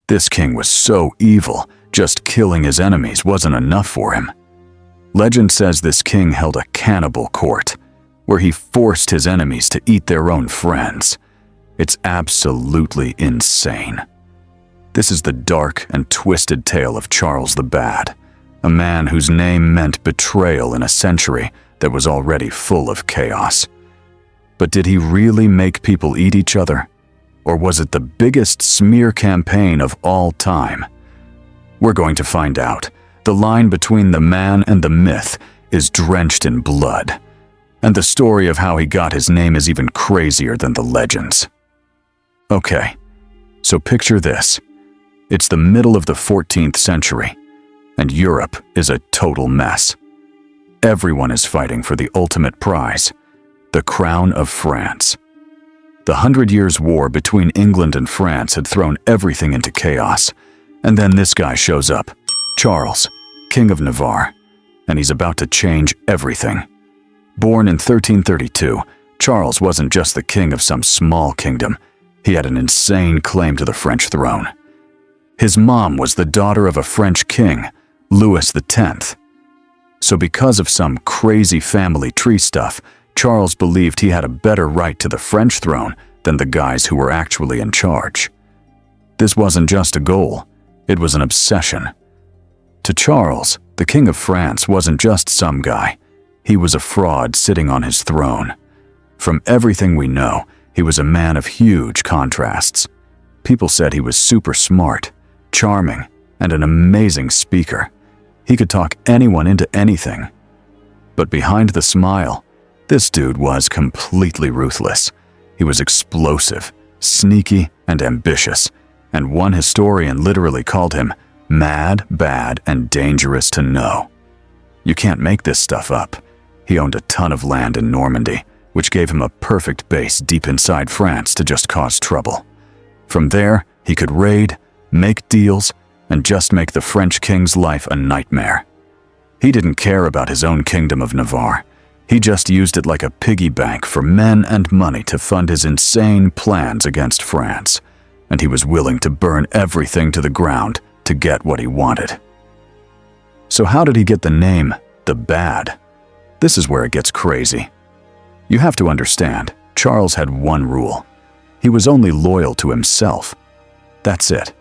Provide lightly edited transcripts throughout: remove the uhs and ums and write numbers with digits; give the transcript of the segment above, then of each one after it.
This king was so evil, just killing his enemies wasn't enough for him. Legend says this king held a cannibal court, where he forced his enemies to eat their own friends. It's absolutely insane. This is the dark and twisted tale of Charles the Bad, a man whose name meant betrayal in a century that was already full of chaos. But did he really make people eat each other? Or was it the biggest smear campaign of all time? We're going to find out. The line between the man and the myth is drenched in blood. And the story of how he got his name is even crazier than the legends. Okay, so picture this. It's the middle of the 14th century, and Europe is a total mess. Everyone is fighting for the ultimate prize, the crown of France. The 100 Years' War between England and France had thrown everything into chaos, and then this guy shows up, Charles, King of Navarre, and he's about to change everything. Born in 1332, Charles wasn't just the king of some small kingdom. He had an insane claim to the French throne. His mom was the daughter of a French king, Louis X. So because of some crazy family tree stuff, Charles believed he had a better right to the French throne than the guys who were actually in charge. This wasn't just a goal, it was an obsession. To Charles, the King of France wasn't just some guy. He was a fraud sitting on his throne. From everything we know, he was a man of huge contrasts. People said he was super smart, charming, and an amazing speaker. He could talk anyone into anything. But behind the smile, this dude was completely ruthless. He was explosive, sneaky, and ambitious, and one historian literally called him mad, bad, and dangerous to know. You can't make this stuff up. He owned a ton of land in Normandy, which gave him a perfect base deep inside France to just cause trouble. From there, he could raid, make deals, and just make the French king's life a nightmare. He didn't care about his own kingdom of Navarre. He just used it like a piggy bank for men and money to fund his insane plans against France, and he was willing to burn everything to the ground to get what he wanted. So how did he get the name the Bad? This is where it gets crazy. You have to understand, Charles had one rule. He was only loyal to himself. That's it.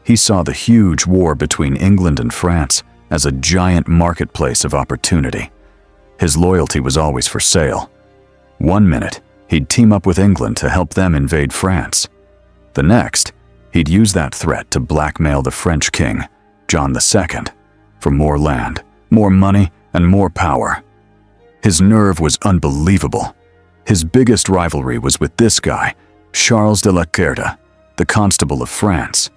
He saw the huge war between England and France as a giant marketplace of opportunity. His loyalty was always for sale. One minute, he'd team up with England to help them invade France. The next, he'd use that threat to blackmail the French king, John II, for more land, more money, and more power. His nerve was unbelievable. His biggest rivalry was with this guy, Charles de la Certe, the Constable of France.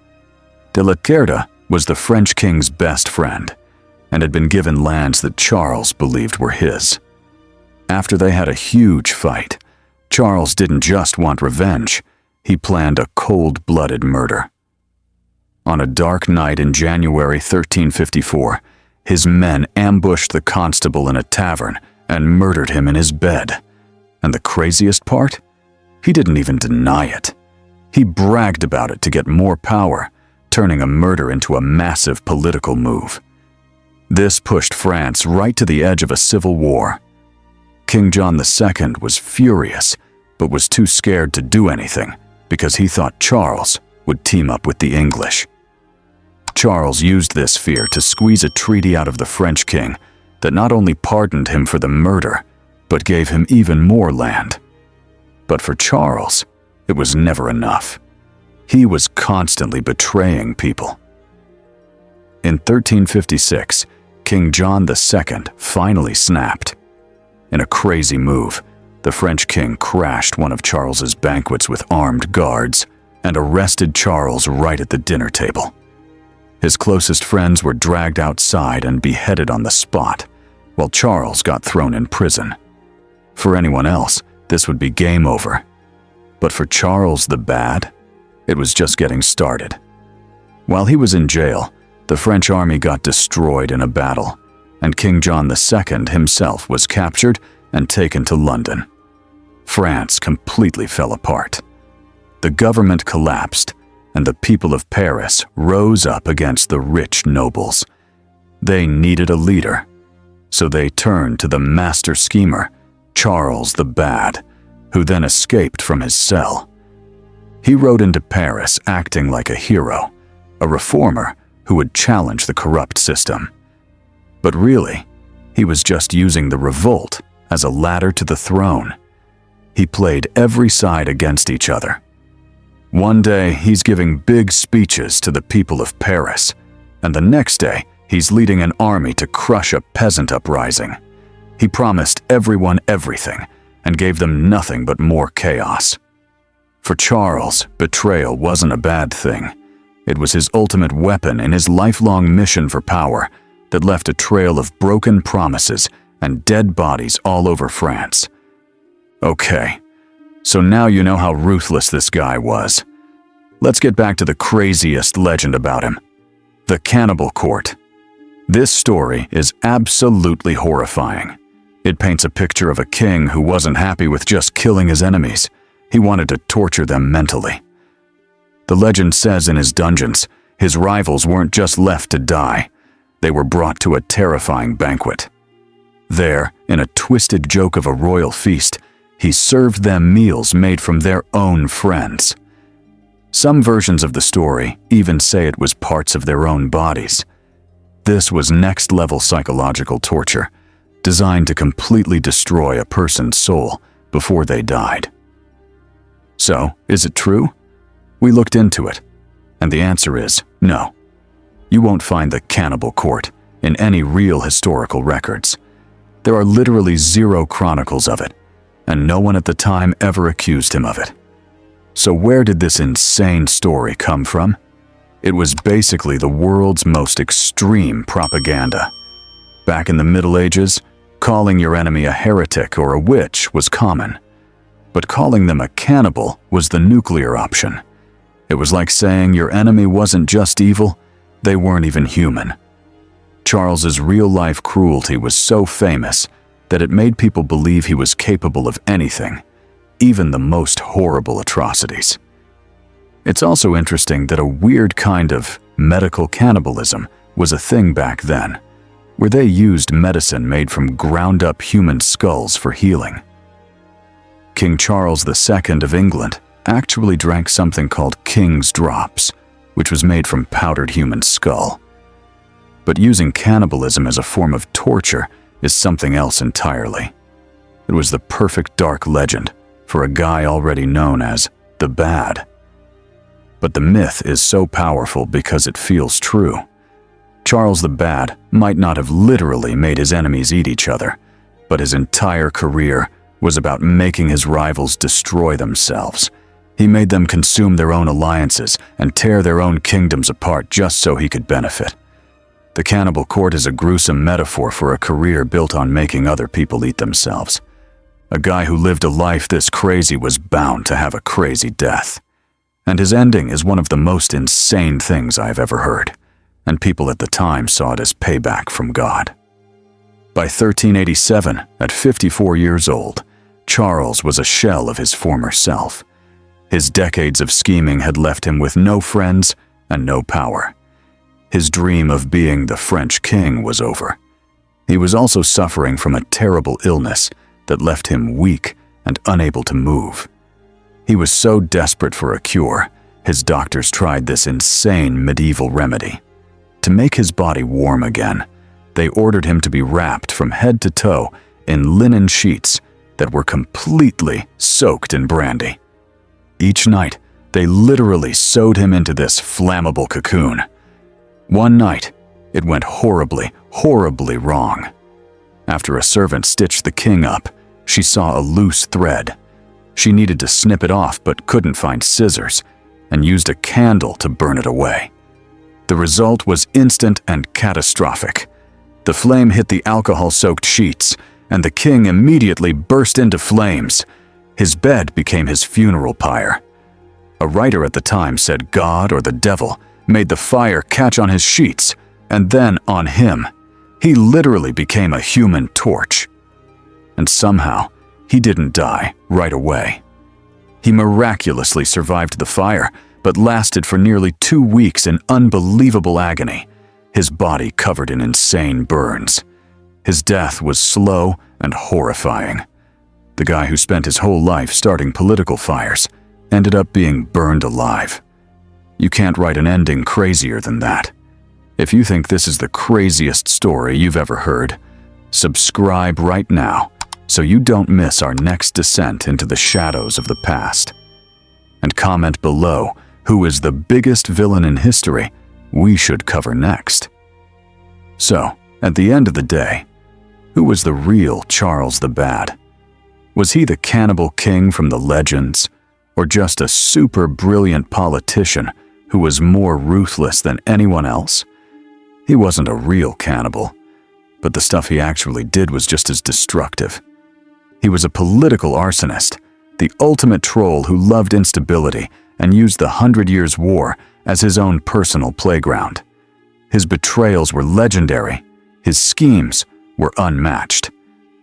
De la Certe was the French king's best friend, and had been given lands that Charles believed were his. After they had a huge fight, Charles didn't just want revenge, he planned a cold-blooded murder. On a dark night in January 1354, his men ambushed the constable in a tavern and murdered him in his bed. And the craziest part? He didn't even deny it. He bragged about it to get more power, turning a murder into a massive political move. This pushed France right to the edge of a civil war. King John II was furious, but was too scared to do anything because he thought Charles would team up with the English. Charles used this fear to squeeze a treaty out of the French king that not only pardoned him for the murder, but gave him even more land. But for Charles, it was never enough. He was constantly betraying people. In 1356, King John II finally snapped. In a crazy move, the French king crashed one of Charles's banquets with armed guards and arrested Charles right at the dinner table. His closest friends were dragged outside and beheaded on the spot, while Charles got thrown in prison. For anyone else, this would be game over. But for Charles the Bad, it was just getting started. While he was in jail, the French army got destroyed in a battle, and King John II himself was captured and taken to London. France completely fell apart. The government collapsed, and the people of Paris rose up against the rich nobles. They needed a leader, so they turned to the master schemer, Charles the Bad, who then escaped from his cell. He rode into Paris acting like a hero, a reformer who would challenge the corrupt system. But really, he was just using the revolt as a ladder to the throne. He played every side against each other. One day, he's giving big speeches to the people of Paris, and the next day, he's leading an army to crush a peasant uprising. He promised everyone everything and gave them nothing but more chaos. For Charles, betrayal wasn't a bad thing. It was his ultimate weapon in his lifelong mission for power that left a trail of broken promises and dead bodies all over France. Okay, so now you know how ruthless this guy was. Let's get back to the craziest legend about him, the Cannibal Court. This story is absolutely horrifying. It paints a picture of a king who wasn't happy with just killing his enemies. He wanted to torture them mentally. The legend says in his dungeons, his rivals weren't just left to die. They were brought to a terrifying banquet. There, in a twisted joke of a royal feast, he served them meals made from their own friends. Some versions of the story even say it was parts of their own bodies. This was next-level psychological torture, designed to completely destroy a person's soul before they died. So, is it true? We looked into it, and the answer is no. You won't find the Cannibal Court in any real historical records. There are literally 0 chronicles of it, and no one at the time ever accused him of it. So where did this insane story come from? It was basically the world's most extreme propaganda. Back in the Middle Ages, calling your enemy a heretic or a witch was common. But calling them a cannibal was the nuclear option. It was like saying your enemy wasn't just evil, they weren't even human. Charles's real-life cruelty was so famous that it made people believe he was capable of anything, even the most horrible atrocities. It's also interesting that a weird kind of medical cannibalism was a thing back then, where they used medicine made from ground-up human skulls for healing. King Charles II of England actually drank something called King's Drops, which was made from powdered human skull. But using cannibalism as a form of torture is something else entirely. It was the perfect dark legend for a guy already known as the Bad. But the myth is so powerful because it feels true. Charles the Bad might not have literally made his enemies eat each other, but his entire career was about making his rivals destroy themselves. He made them consume their own alliances and tear their own kingdoms apart just so he could benefit. The Cannibal Court is a gruesome metaphor for a career built on making other people eat themselves. A guy who lived a life this crazy was bound to have a crazy death. And his ending is one of the most insane things I've ever heard, and people at the time saw it as payback from God. By 1387, at 54 years old, Charles was a shell of his former self. His decades of scheming had left him with no friends and no power. His dream of being the French king was over. He was also suffering from a terrible illness that left him weak and unable to move. He was so desperate for a cure, his doctors tried this insane medieval remedy. To make his body warm again, they ordered him to be wrapped from head to toe in linen sheets that were completely soaked in brandy. Each night, they literally sewed him into this flammable cocoon. One night, it went horribly, horribly wrong. After a servant stitched the king up, she saw a loose thread. She needed to snip it off but couldn't find scissors, and used a candle to burn it away. The result was instant and catastrophic. The flame hit the alcohol-soaked sheets, and the king immediately burst into flames. His bed became his funeral pyre. A writer at the time said God or the devil made the fire catch on his sheets, and then on him. He literally became a human torch. And somehow, he didn't die right away. He miraculously survived the fire, but lasted for nearly 2 weeks in unbelievable agony, his body covered in insane burns. His death was slow and horrifying. The guy who spent his whole life starting political fires ended up being burned alive. You can't write an ending crazier than that. If you think this is the craziest story you've ever heard, subscribe right now so you don't miss our next descent into the shadows of the past. And comment below who is the biggest villain in history we should cover next. So, at the end of the day, who was the real Charles the Bad? Was he the cannibal king from the legends, or just a super brilliant politician who was more ruthless than anyone else? He wasn't a real cannibal, but the stuff he actually did was just as destructive. He was a political arsonist, the ultimate troll who loved instability and used the 100 Years' War as his own personal playground. His betrayals were legendary, his schemes were unmatched,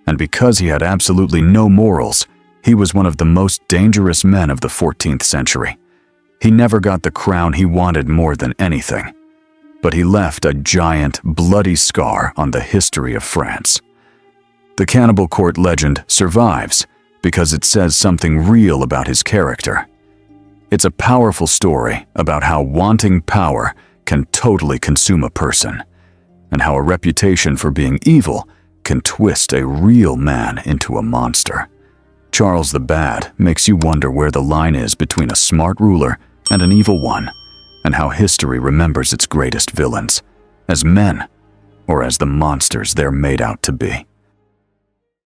and because he had absolutely no morals, he was one of the most dangerous men of the 14th century. He never got the crown he wanted more than anything, but he left a giant, bloody scar on the history of France. The Cannibal Court legend survives because it says something real about his character. It's a powerful story about how wanting power can totally consume a person, and how a reputation for being evil can twist a real man into a monster. Charles the Bad makes you wonder where the line is between a smart ruler and an evil one, and how history remembers its greatest villains, as men or as the monsters they're made out to be.